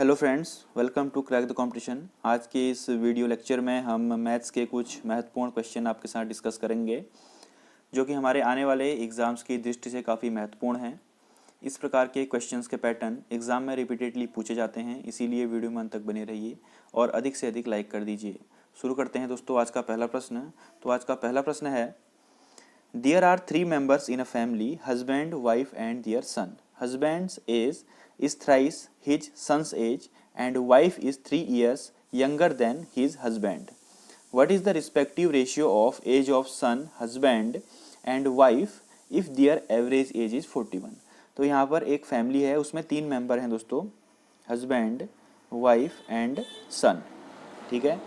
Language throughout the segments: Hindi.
Hello friends, welcome to crack the competition. आज के इस वीडियो लेक्चर में हम मैथ्स के कुछ महत्वपूर्ण क्वेश्चन आपके साथ डिस्कस करेंगे जो कि हमारे आने वाले एग्ज़ाम्स की दृष्टि से काफ़ी महत्वपूर्ण हैं। इस प्रकार के क्वेश्चंस के पैटर्न एग्ज़ाम में रिपीटेडली पूछे जाते हैं, इसीलिए वीडियो में अंत तक बने रहिए और अधिक से अधिक लाइक कर दीजिए। शुरू करते हैं दोस्तों आज का पहला प्रश्न। तो आज का पहला प्रश्न है, There are three members in a family: husband, wife, and their son. Husband's age is thrice his son's age, and wife is 3 years younger than his husband. What is the respective ratio of age of son, husband, and wife if their average age is 41? तो यहाँ पर एक फैमिली है, उसमें तीन मेंबर हैं दोस्तों, हस्बैंड, वाइफ एंड सन। ठीक है,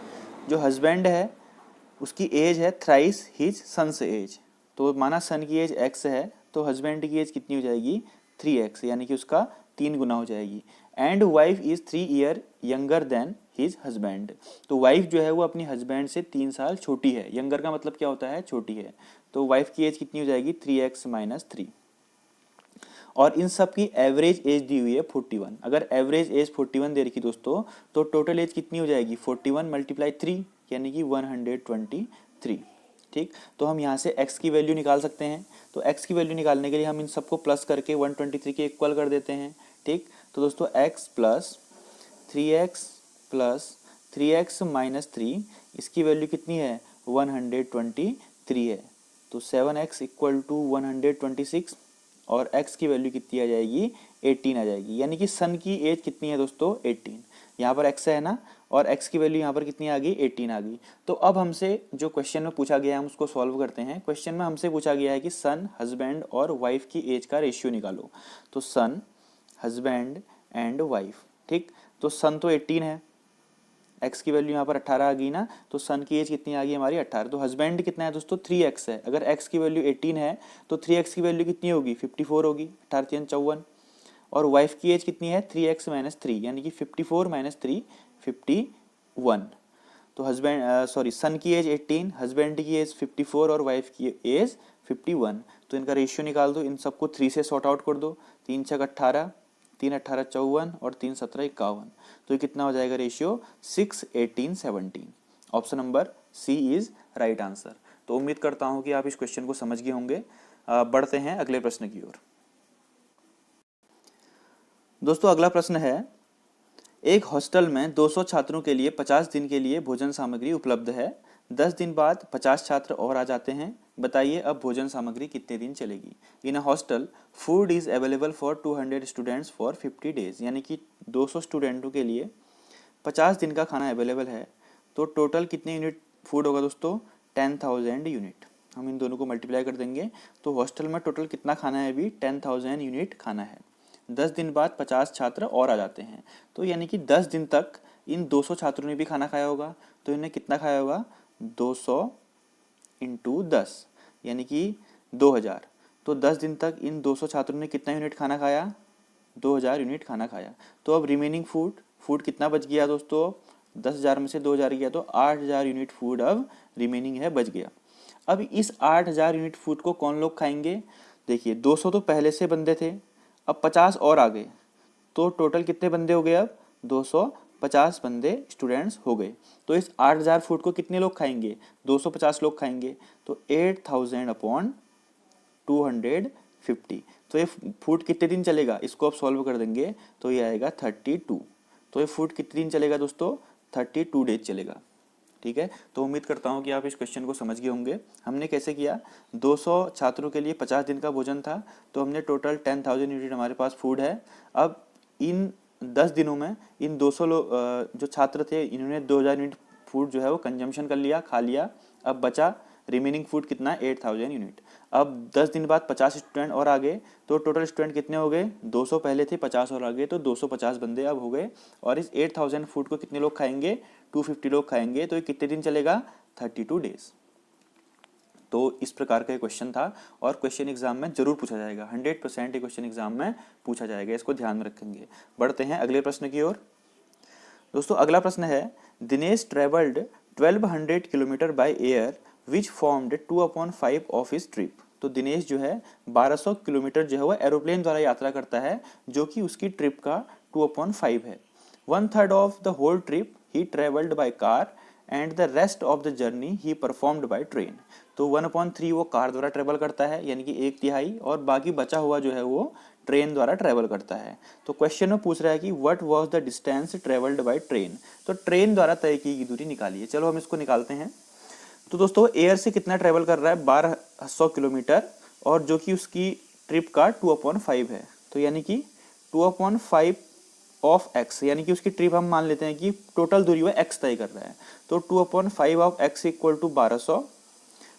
जो हस्बैंड है उसकी एज है थ्राइस हिज सन्स एज। तो माना सन की एज एक्स है तो हस्बैंड की एज कितनी हो जाएगी 3x, यानी कि उसका 3 गुना हो जाएगी। And wife is 3 year younger than his husband. तो वाइफ जो है वो अपनी हस्बैंड से 3 साल छोटी है। यंगर का मतलब क्या होता है, छोटी है। तो वाइफ की एज कितनी हो जाएगी 3x - 3। और इन सब की एवरेज एज दी हुई है 41। अगर एवरेज एज 41 दे रखी दोस्तों तो टोटल एज कितनी हो जाएगी 41 × 3 यानी कि 123। ठीक, तो हम यहाँ से x की वैल्यू निकाल सकते हैं। तो x की वैल्यू निकालने के लिए हम इन सबको प्लस करके 123 के इक्वल कर देते हैं। ठीक, तो दोस्तों x plus 3x plus 3x - 3 इसकी वैल्यू कितनी है 123 है। तो 7x = 126 और x की वैल्यू कितनी आ जाएगी 18 आ जाएगी। यानी कि सन की एज कितनी है दोस्तों 18। यहाँ पर x है ना, और x की वैल्यू यहाँ पर कितनी आ गई 18 आ गई। तो अब हमसे जो क्वेश्चन में पूछा गया है हम उसको सॉल्व करते हैं। क्वेश्चन में हमसे पूछा गया है कि सन, हस्बैंड और वाइफ की एज का रेशियो निकालो। तो सन, हस्बैंड एंड वाइफ। ठीक, तो सन तो 18 है, x की वैल्यू यहाँ पर 18 आ गई ना, तो सन की एज कितनी आ गई हमारी 18। तो हस्बैंड कितना है दोस्तों 3x है। अगर x की वैल्यू 18 है तो 3x की वैल्यू कितनी होगी 54 होगी, 18 3 54। और वाइफ की एज कितनी है 3x - 3 यानी कि 54 - 3 51। तो सन की एज 18, हस्बैंड की एज 54 और वाइफ की एज 51। तो इनका रेशियो निकाल दो, इन सबको 3 से सॉर्ट आउट कर दो। 3 × 18, 3 × 18 = 54 और 3 × 17 = 51। तो ये कितना हो जाएगा ratio 6 18 17। Option number C is right answer. तो उम्मीद करता हूँ कि आप इस क्वेश्चन को समझ गए होंगे। बढ़ते हैं अगले प्रश्न की ओर। दोस्तों अगला प्रश्न है, एक हॉस्टल में 200 छात्रों के लिए 50 दिन के लिए भोजन सामग्री उपलब्ध है। 10 दिन बाद 50 छात्र और आ जाते हैं। बताइए अब भोजन सामग्री कितने दिन चलेगी। In a hostel food is available for 200 students for 50 days. यानी कि 200 स्टूडेंटों के लिए 50 दिन का खाना अवेलेबल है। तो टोटल कितने यूनिट फूड होगा दोस्तों 10,000 यूनिट। हम इन दोनों को मल्टीप्लाई कर देंगे तो हॉस्टल में टोटल कितना खाना है अभी 10,000 यूनिट खाना है। 10 दिन बाद 50 छात्र और आ जाते हैं। तो यानी कि 10 दिन तक इन 200 छात्रों ने भी खाना खाया होगा। तो इन्हें कितना खाया होगा 200 × 10 यानी कि 2000। तो 10 दिन तक इन 200 छात्रों ने कितना यूनिट खाना खाया 2000 यूनिट खाना खाया। तो अब रिमेनिंग फूड कितना बच गया दोस्तों 10,000 में से 2000 गया तो 8000 यूनिट फूड अब रिमेनिंग है, बच गया। अब इस 8000 यूनिट फूड को कौन लोग खाएंगे। देखिए 200 तो पहले से बंदे थे, अब 50 और आ गए तो टोटल कितने बंदे हो गए अब 250 बंदे स्टूडेंट्स हो गए। तो इस 8000 फूड को कितने लोग खाएंगे 250 लोग खाएंगे। तो 8000/250। तो ये फूड कितने दिन चलेगा इसको आप सॉल्व कर देंगे तो ये आएगा 32। तो ये फूड कितने दिन चलेगा दोस्तों 32 डेज चलेगा। ठीक है, तो उम्मीद करता हूँ कि आप इस क्वेश्चन को समझ गए होंगे। हमने कैसे किया 200 छात्रों के लिए 50 दिन का भोजन था तो हमने टोटल 10,000 यूनिट हमारे पास फूड है। अब इन 10 दिनों में इन 200 लोग जो छात्र थे इन्होंने 2000 यूनिट फूड जो है वो कंजम्पशन कर लिया, खा लिया। अब बचा रिमेनिंग फूड कितना 8000 यूनिट। अब 10 दिन बाद 50 स्टूडेंट और आ गए तो टोटल स्टूडेंट कितने हो गए 200 पहले थे 50 और आ गए तो 250 बंदे अब हो गए। और इस 8000 फूड को कितने लोग खाएंगे 250 लोग खाएंगे। तो ये कितने दिन चलेगा 32 डेज। तो इस प्रकार का क्वेश्चन था और क्वेश्चन एग्जाम में जरूर पूछा जाएगा, 100% ये क्वेश्चन एग्जाम में पूछा जाएगा, इसको ध्यान में रखेंगे। बढ़ते हैं अगले प्रश्न की ओर। दोस्तों अगला प्रश्न है, Dinesh travelled 1200 kilometre by air which formed 2/5 of his trip. तो दिनेश जो है 1200 किलोमीटर जो है वो एरोप्लेन द्वारा यात्रा करता है जो कि उसकी ट्रिप का 2/5 है। 1/3 of the whole trip he travelled by car and the rest of the journey he performed by train. तो 1/3 वो कार द्वारा ट्रेवल करता है यानी कि 1/3, और बाकी बचा हुआ जो है वो ट्रेन द्वारा ट्रेवल करता है। तो क्वेश्चन में पूछ रहा है कि what was the distance travelled by train, तो ट्रेन द्वारा तय की गई दूरी निकालिए। चलो हम इसको निकालते हैं। तो दोस्तों एयर से कितना ट्रेवल कर रहा है, 1200 किलोमीटर, और जो कि उसकी ट्रिप का 2/5 है। तो यानी कि 2/5 ऑफ एक्स, यानी कि उसकी ट्रिप हम मान लेते हैं कि टोटल दूरी वो एक्स तय कर रहा है। तो 2/5 ऑफ एक्स इक्वल टू 1200।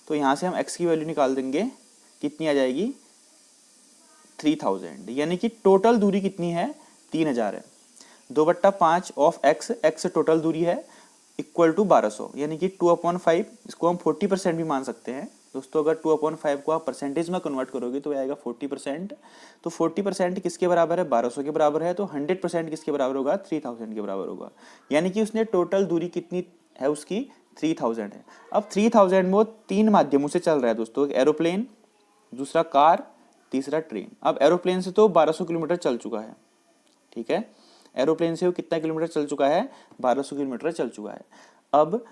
तो यहाँ से हम एक्स की वैल्यू निकाल देंगे, कितनी आ जाएगी 3000, यानी कि टोटल दूरी कितनी है 3000 है। 2/5 ऑफ एक्स, एक्स टोटल दूरी है, इक्वल टू 1200, यानी कि 2/5, इसको हम 40% भी मान सकते हैं दोस्तों। अगर 2/5 को आप परसेंटेज में कन्वर्ट करोगे तो आएगा 40%। तो 40% किसके बराबर है, 1200 के बराबर है। तो 100% किसके बराबर होगा, 3000 के बराबर होगा। यानी कि उसने टोटल दूरी कितनी है उसकी, 3000 है। अब 3000 में वो 3 माध्यमों से चल रहा है दोस्तों, एक एरोप्लेन, दूसरा कार, तीसरा ट्रेन। अब एरोप्लेन से तो 1200 किलोमीटर चल चुका है, ठीक है। एरोप्लेन से वो कितना किलोमीटर चल चुका है, 1200 किलोमीटर चल चुका है। अब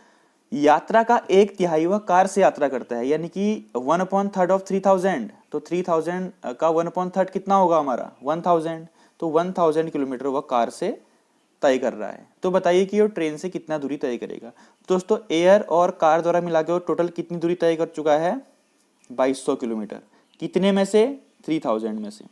यात्रा का 1/3 वह कार से यात्रा करता है, यानी कि 1/3 ऑफ 3000। तो 3000 का 1/3 कितना होगा हमारा, 1000। तो 1000 किलोमीटर वह कार से तय कर रहा है। तो बताइए कि वो ट्रेन से कितना दूरी तय करेगा। दोस्तों एयर और कार द्वारा मिला के वो टोटल कितनी दूरी तय कर चुका है, 2200 किलोमीटर। कितने में से, 3000 में से।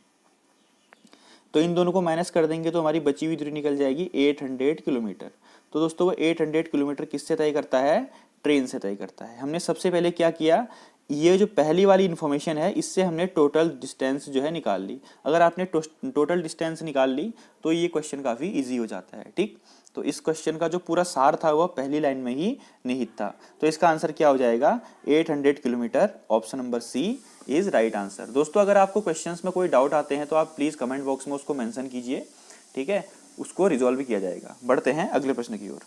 तो इन दोनों को माइनस कर देंगे तो हमारी बची हुई दूरी निकल जाएगी 800 किलोमीटर। तो दोस्तों वो 800 किलोमीटर किससे तय करता है, ट्रेन से तय करता है। हमने सबसे पहले क्या किया, ये जो पहली वाली इन्फॉर्मेशन है इससे हमने टोटल डिस्टेंस जो है निकाल ली। अगर आपने टोटल डिस्टेंस निकाल ली तो ये क्वेश्चन काफ़ी इजी हो जाता है, ठीक। तो इस क्वेश्चन का जो पूरा सार था वह पहली लाइन में ही निहित था। तो इसका आंसर क्या हो जाएगा, 800 kilometre. Option number C is right answer. दोस्तों अगर आपको क्वेश्चंस में कोई डाउट आते हैं तो आप प्लीज़ कमेंट बॉक्स में उसको मेंशन कीजिए, ठीक है, उसको रिजॉल्व किया जाएगा। बढ़ते हैं अगले प्रश्न की ओर।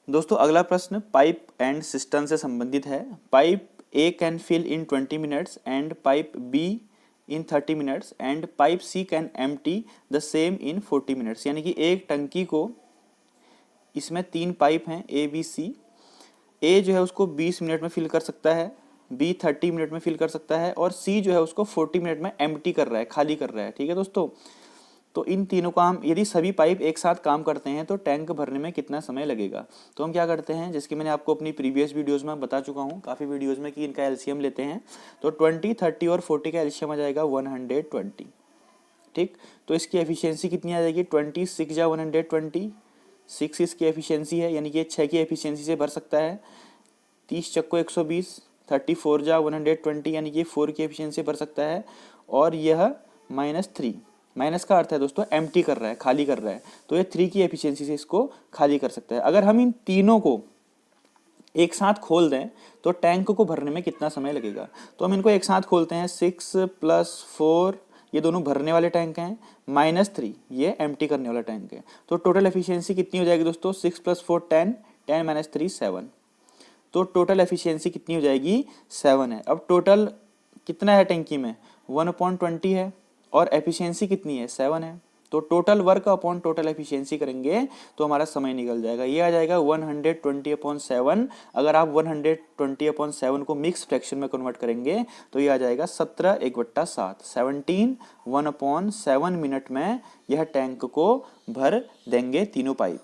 दोस्तों अगला प्रश्न पाइप एंड सिस्टम से संबंधित है। Pipe A can fill in 20 minutes and pipe B in 30 minutes and pipe C can empty the same in 40 minutes. यानी कि एक टंकी को, इसमें 3 पाइप हैं ए बी सी। ए जो है उसको 20 मिनट में फिल कर सकता है, बी 30 मिनट में फिल कर सकता है, और सी जो है उसको 40 मिनट में एम्प्टी कर रहा है, खाली कर रहा है, ठीक है दोस्तों। तो इन तीनों का हम, यदि सभी पाइप एक साथ काम करते हैं तो टैंक भरने में कितना समय लगेगा। तो हम क्या करते हैं, जिसकी मैंने आपको अपनी प्रीवियस वीडियोस में बता चुका हूँ काफ़ी वीडियोस में, कि इनका एलसीएम लेते हैं। तो 20, 30 और 40 का एलसीएम आ जाएगा 120, ठीक। तो इसकी एफिशिएंसी कितनी आ जाएगी, 26 या 120, 6 इसकी एफिशिएंसी है, यानी कि 6 की एफिशिएंसी से भर सकता है। 30 चक्को 120, 34 जा 120, यानी कि 4 की एफिशिएंसी भर सकता है। और यह -3, माइनस का अर्थ है दोस्तों एम्प्टी कर रहा है, खाली कर रहा है। तो ये 3 की एफिशिएंसी से इसको खाली कर सकता है। अगर हम इन तीनों को एक साथ खोल दें तो टैंक को भरने में कितना समय लगेगा। तो हम इनको एक साथ खोलते हैं, 6 + 4 ये दोनों भरने वाले टैंक हैं, -3 ये एम्प्टी करने वाला टैंक है। तो टोटल एफिशिएंसी कितनी हो जाएगी दोस्तों, 6 + 4 10, 10 - 3 7। तो टोटल एफिशिएंसी कितनी हो जाएगी, 7 है। अब टोटल कितना है टंकी में, 1/20 है, और एफिशिएंसी कितनी है, 7 है। तो total work upon total efficiency करेंगे तो हमारा समय निकल जाएगा। ये आ जाएगा 120/7। अगर आप 120/7 को मिक्स फ्रैक्शन में कन्वर्ट करेंगे तो ये आ जाएगा 17 1/7, 17 1/7 मिनट में यह टैंक को भर देंगे तीनों पाइप,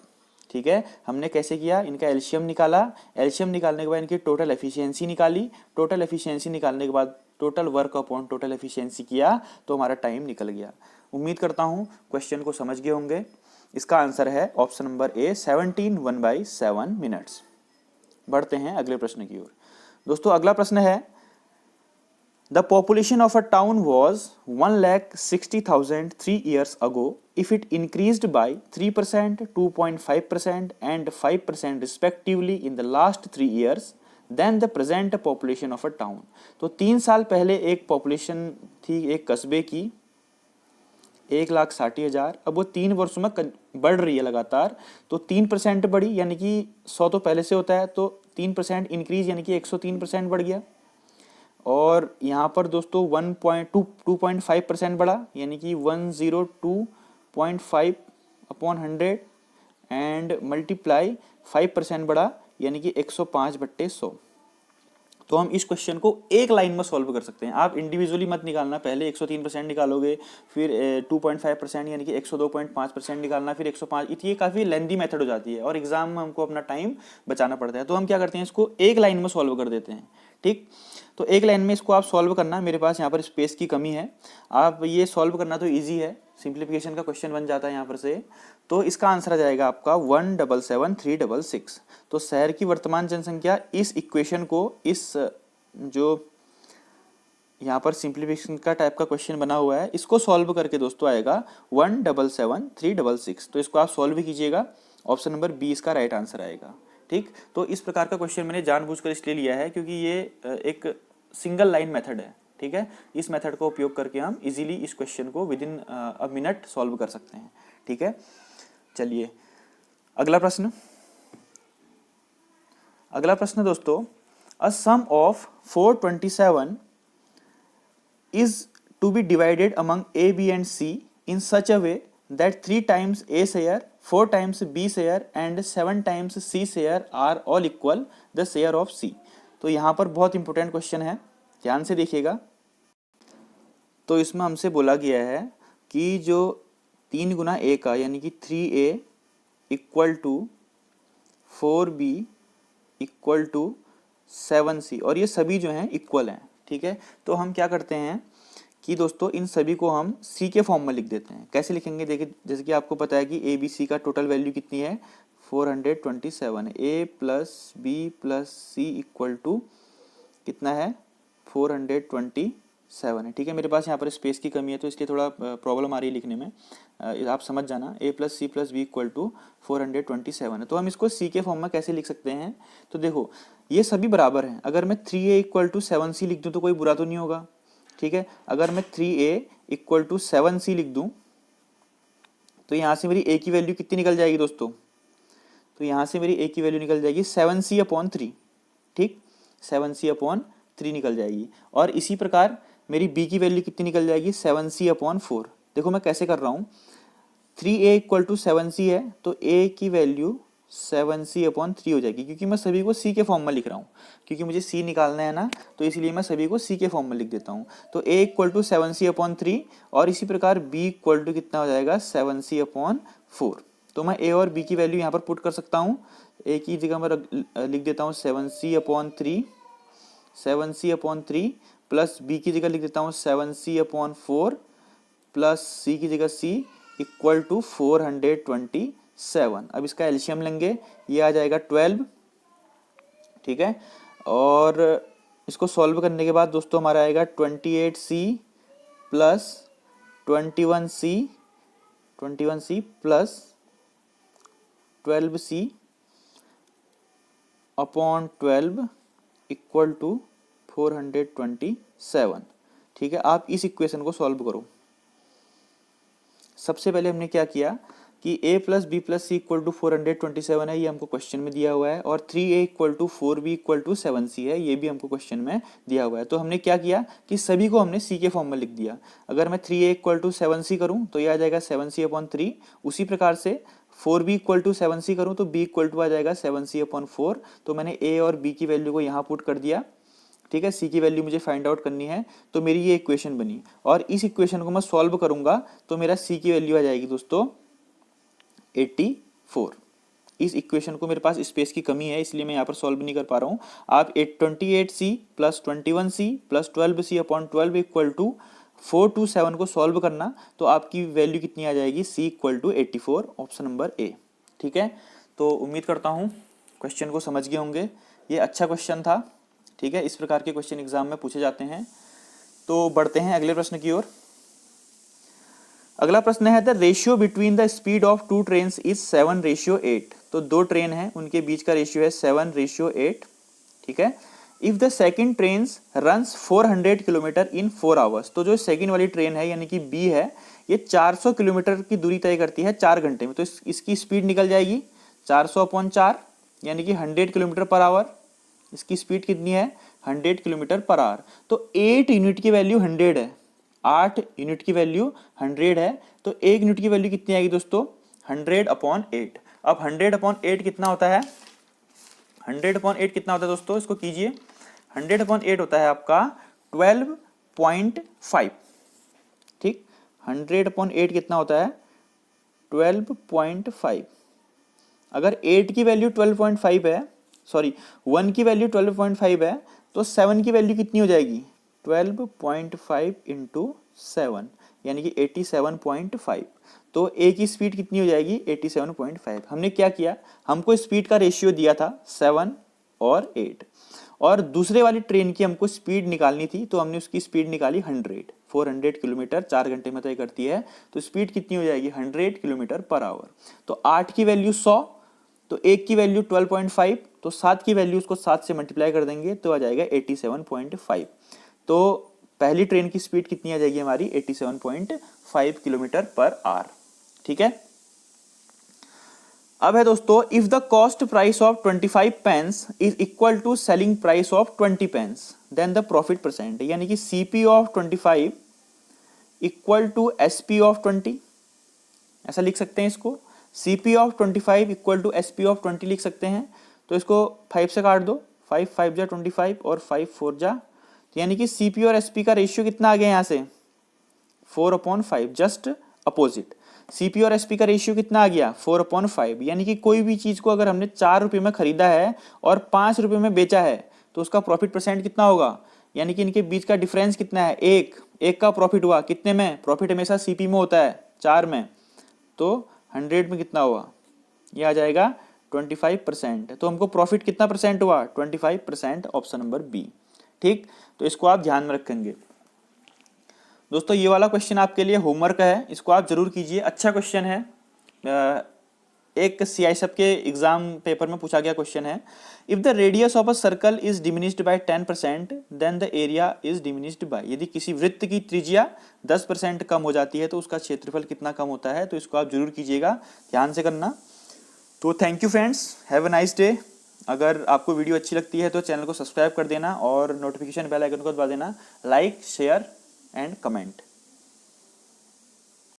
ठीक है। हमने कैसे किया, इनका एलसीएम निकाला, एलसीएम निकालने के बाद इनकी टोटल एफिशिएंसी निकाली, टोटल एफिशिएंसी निकालने के बाद total work upon total efficiency किया तो हमारा टाइम निकल गया। उम्मीद करता हूँ क्वेश्चन को समझ गए होंगे। इसका आंसर है ऑप्शन नंबर ए, 17 1/7 मिनट्स। बढ़ते हैं अगले प्रश्न की ओर। दोस्तों अगला प्रश्न है, The population of a town was 1,60,000 3 years ago. If it increased by 3%, 2.5% and 5% respectively in the last 3 years, then the present population of a town. तो 3 साल पहले एक पॉपुलेशन थी एक कस्बे की 1,60,000, अब वो 3 वर्षों में बढ़ रही है लगातार। तो 3% बढ़ी, यानी कि 100 तो पहले से होता है, तो 3% इंक्रीज यानी कि 103% बढ़ गया। और यहाँ पर दोस्तों 2.5% बढ़ा, यानी कि 0.5/100 एंड मल्टीप्लाई 5% बढ़ा यानी कि 105/100। तो हम इस क्वेश्चन को एक लाइन में सॉल्व कर सकते हैं। आप इंडिविजुअली मत निकालना, पहले 103% निकालोगे, फिर 2.5% यानी कि 102.5% निकालना, फिर 105। ये काफ़ी लेंदी मेथड हो जाती है और एग्जाम में हमको अपना टाइम बचाना पड़ता है। तो हम क्या करते हैं, इसको एक लाइन में सॉल्व कर देते हैं। ठीक, तो एक लाइन में इसको आप सॉल्व करना। मेरे पास यहाँ पर स्पेस की कमी है, आप ये सॉल्व करना तो ईजी है, सिंप्लीफिकेशन का क्वेश्चन बन जाता है यहाँ पर से। तो इसका आंसर आ जाएगा आपका 177,366। तो शहर की वर्तमान जनसंख्या इस इक्वेशन को, इस जो यहाँ पर सिंप्लीफिकेशन का टाइप का क्वेश्चन बना हुआ है, इसको सॉल्व करके दोस्तों आएगा 177,366। तो इसको आप सॉल्व कीजिएगा, ऑप्शन नंबर बी इसका राइट आंसर आएगा। ठीक, तो इस प्रकार का क्वेश्चन मैंने जानबूझकर इसलिए लिया है क्योंकि ये एक सिंगल लाइन मेथड है। ठीक है, इस मेथड का उपयोग करके हम इजीली इस क्वेश्चन को with in a minute solve कर सकते हैं। ठीक है, चलिए अगला प्रश्न। अगला प्रश्न दोस्तों, अ सम of 427 is to be divided among A, B and C in such a way that 3 times A share, 4 times B share and 7 times C share are all equal the share of C। तो यहाँ पर बहुत इंपॉर्टेंट क्वेश्चन है, ध्यान से देखिएगा। तो इसमें हमसे बोला गया है कि जो 3 गुना A का यानी कि 3A equal to 4B equal to 7C, और ये सभी जो हैं इक्वल हैं। ठीक है, तो हम क्या करते हैं कि दोस्तों इन सभी को हम C के फॉर्म में लिख देते हैं। कैसे लिखेंगे, देखिए जैसे कि आपको पता है कि ए बी सी का टोटल वैल्यू कितनी है 427। A plus B plus C equal to कितना है 427 है। ठीक है, मेरे पास यहाँ पर स्पेस की कमी है तो इसलिए थोड़ा प्रॉब्लम आ रही है लिखने में, आप समझ जाना। A plus C plus B equal to 427 है। तो हम इसको सी के फॉर्म में कैसे लिख सकते हैं, तो देखो ये सभी बराबर हैं। अगर मैं 3A इक्वल टू 7C लिख दूँ तो कोई बुरा तो नहीं होगा। ठीक है, अगर मैं 3A इक्वल टू 7C लिख दूँ तो यहाँ से मेरी A की वैल्यू कितनी निकल जाएगी दोस्तों, तो यहाँ से मेरी A की वैल्यू निकल जाएगी 7C/3। ठीक, 7C/3 निकल जाएगी। और इसी प्रकार मेरी B की वैल्यू कितनी निकल जाएगी 7C/4। देखो मैं कैसे कर रहा हूँ, 3A इक्वल टू 7C है तो A की वैल्यू 7C/3 हो जाएगी, क्योंकि मैं सभी को C के फॉर्म में लिख रहा हूँ, क्योंकि मुझे C निकालना है ना, तो इसलिए मैं सभी को C के फॉर्म में लिख देता हूँ। तो A इक्वल टू 7C/3 और इसी प्रकार B इक्वल टू कितना हो जाएगा 7C/4। तो मैं A और B की वैल्यू यहाँ पर पुट कर सकता हूँ। A की जगह मैं लिख देता हूँ 7C/3 प्लस B की जगह लिख देता हूँ 7C/4 प्लस C की जगह C इक्वल टू 427। अब इसका एलसीएम लेंगे, ये आ जाएगा 12। ठीक है, और इसको सॉल्व करने के बाद दोस्तों हमारा आएगा 28C plus 21C plus 12C upon 12 equal to 427। ठीक है, आप इस इक्वेशन को सॉल्व करो। सबसे पहले हमने क्या किया कि A plus B plus C equal to 427 है, ये हमको क्वेश्चन में दिया हुआ है, और 3A equal to 4B equal to 7C है, ये भी हमको क्वेश्चन में दिया हुआ है। तो हमने क्या किया कि सभी को हमने C के फॉर्म में लिख दिया। अगर मैं 3A इक्वल टू 7C करूँ तो ये आ जाएगा 7C/3। उसी प्रकार से 4B इक्वल टू 7C करूँ तो B इक्वल टू आ जाएगा 7C/4। तो मैंने A और B की वैल्यू को यहाँ पुट कर दिया। ठीक है, C की वैल्यू मुझे फाइंड आउट करनी है, तो मेरी ये इक्वेशन बनी, और इस इक्वेशन को मैं सॉल्व करूंगा तो मेरा C की वैल्यू आ जाएगी दोस्तों 84। इस इक्वेशन को, मेरे पास स्पेस की कमी है इसलिए मैं यहाँ पर सॉल्व नहीं कर पा रहा हूँ। आप 28C plus 21C plus 12C/12 equal to 427 को सॉल्व करना, तो आपकी वैल्यू कितनी आ जाएगी C equal to 84, option number A. ठीक है, तो उम्मीद करता हूँ क्वेश्चन को समझ गए होंगे, ये अच्छा क्वेश्चन था। ठीक है, इस प्रकार के क्वेश्चन एग्जाम में पूछे जाते हैं। तो बढ़ते हैं अगले प्रश्न की ओर। अगला प्रश्न है the ratio between the speed of two train is 7:8। तो दो ट्रेन है, उनके बीच का रेशियो है 7:8। ठीक है, if the second train runs 400 kilometre in 4 hours. तो जो सेकंड वाली ट्रेन है यानी कि बी है, ये 400 किलोमीटर की दूरी तय करती है 4 घंटे में। तो इसकी स्पीड निकल जाएगी 400/4 यानी कि 100 किलोमीटर पर आवर। इसकी स्पीड कितनी है 100 किलोमीटर पर आवर। तो 8 यूनिट की वैल्यू 100 है। 8 यूनिट की वैल्यू 100 है, तो 1 यूनिट की वैल्यू कितनी आएगी दोस्तों, 100/8। अब 100/8 कितना होता है, 100/8 कितना होता है दोस्तों, इसको कीजिए। 100/8 होता है आपका 12.5। ठीक, 100/8 कितना होता है, 12.5। अगर 8 की वैल्यू 12.5 है, सॉरी 1 की वैल्यू 12.5 है, तो 7 की वैल्यू कितनी हो जाएगी, 12.5 इंटू 7 यानी कि 87.5। तो ए की स्पीड कितनी हो जाएगी, 87.5। हमने क्या किया, हमको स्पीड का रेशियो दिया था 7 और 8, और दूसरे वाली ट्रेन की हमको स्पीड निकालनी थी, तो हमने उसकी स्पीड निकाली 400 किलोमीटर 4 घंटे में तय करती है, तो स्पीड कितनी हो जाएगी 100 किलोमीटर पर आवर। तो 8 की वैल्यू 100, तो 1 की वैल्यू 12.5, तो 7 की वैल्यू उसको 7 से मल्टीप्लाई कर देंगे तो आ जाएगा 87.5। तो पहली ट्रेन की स्पीड कितनी आ जाएगी हमारी, 87.5 किलोमीटर पर आवर। ठीक है। अब है दोस्तों, if the cost price of 25 pence is equal to selling price of 20 pence, then the profit percent, यानी कि CP of 25 equal to SP of 20, ऐसा लिख सकते हैं इसको। CP of 25 equal to SP of 20 लिख सकते हैं। तो इसको 5 से काट दो, 5 5 जा 25 और 5 4 जा, यानी कि सीपी और एसपी का रेशियो कितना आ गया यहाँ से, 4/5, जस्ट अपोजिट। सीपी और एसपी का रेशियो कितना आ गया, 4/5। यानी कि कोई भी चीज को अगर हमने 4 रुपये में खरीदा है और 5 रुपये में बेचा है, तो उसका प्रॉफिट परसेंट कितना होगा, यानी कि इनके बीच का डिफरेंस कितना है, एक का प्रॉफिट हुआ कितने में, प्रॉफिट हमेशा सीपी में होता है 4 में, तो 100 में कितना हुआ, ये आ जाएगा 25%। तो हमको प्रॉफिट कितना परसेंट हुआ, 25%, ऑप्शन नंबर बी। ठीक, तो इसको आप ध्यान में रखेंगे दोस्तों। ये वाला क्वेश्चन आपके लिए होमवर्क है, इसको आप जरूर कीजिए, अच्छा क्वेश्चन है। एक सीआईएसएफ के एग्जाम पेपर में पूछा गया क्वेश्चन है, if the radius of a circle is diminished by 10% then the area is diminished by, यदि किसी वृत्त की त्रिज्या 10% कम हो जाती है तो उसका क्षेत्रफल कितना कम होता है। तो इसको आप जरूर कीजिएगा, ध्यान से करना। तो thank you friends, have a nice day. अगर आपको वीडियो अच्छी लगती है तो चैनल को सब्सक्राइब कर देना और नोटिफिकेशन बेल आइकन को दबा देना, लाइक शेयर एंड कमेंट।